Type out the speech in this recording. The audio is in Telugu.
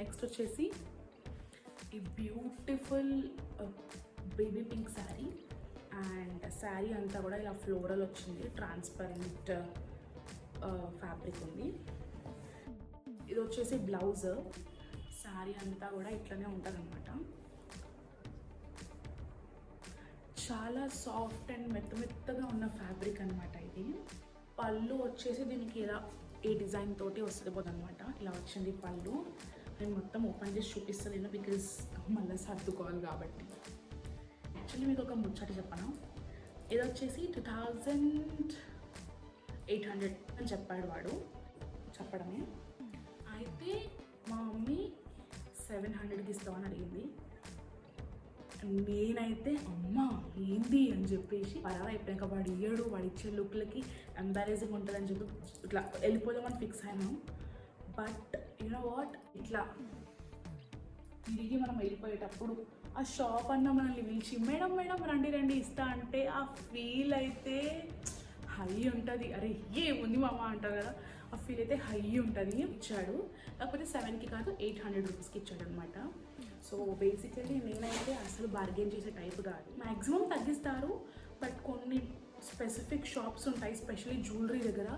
నెక్స్ట్ వచ్చేసి ఈ beautiful baby pink sari. And sari అంతా కూడా ఇలా ఫ్లోరల్ వచ్చింది, ట్రాన్స్పరెంట్ ఫ్యాబ్రిక్ ఉంది. ఇది వచ్చేసి బ్లౌజ్. శారీ అంతా కూడా ఇట్లనే ఉంటుంది అనమాట. చాలా సాఫ్ట్ అండ్ మెత్తగా ఉన్న ఫ్యాబ్రిక్ అనమాట ఇది. పళ్ళు వచ్చేసి దీనికి ఇలా ఈ డిజైన్ తోటి వస్తుంది పోదనమాట. ఇలా వచ్చింది పళ్ళు. నేను మొత్తం ఓపెన్ చేసి చూపిస్తాను బికాజ్ మళ్ళీ సర్దుకోవాలి కాబట్టి. యాక్చువల్లీ మీకు ఒక ముచ్చట చెప్పను. ఇది వచ్చేసి 2800 అని చెప్పాడు వాడు, చెప్పడమే. అయితే మా మమ్మీ 700కి ఇస్తామని అడిగింది. నేనైతే అమ్మ ఏంది అని చెప్పేసి పరారా అయిపోయాక వాడు ఇయ్యడు, వాడు ఇచ్చే లుక్లకి ఎంబారేజింగ్ ఉంటుందని చెప్పి ఇట్లా వెళ్ళిపోదామని ఫిక్స్ అయినాం. బట్ యూనో వాట్, ఇట్లా తిరిగి మనం వెళ్ళిపోయేటప్పుడు ఆ షాప్ అన్న మనల్ని పిలిచి మేడం మేడం రండి రండి ఇస్తా అంటే ఆ ఫీల్ అయితే హై ఉంటుంది. అరే ఏముంది మామ అంటారు కదా, ఆ ఫీల్ అయితే హై ఉంటుంది. ఇచ్చాడు, కాకపోతే 7కి కాదు 800 రూపీస్కి ఇచ్చాడు అనమాట. సో బేసికలీ నేనైతే అసలు బార్గెన్ చేసే టైప్ కాదు. మ్యాక్సిమం తగ్గిస్తారు, బట్ కొన్ని స్పెసిఫిక్ షాప్స్ ఉంటాయి, స్పెషల్లీ జ్యువెలరీ దగ్గర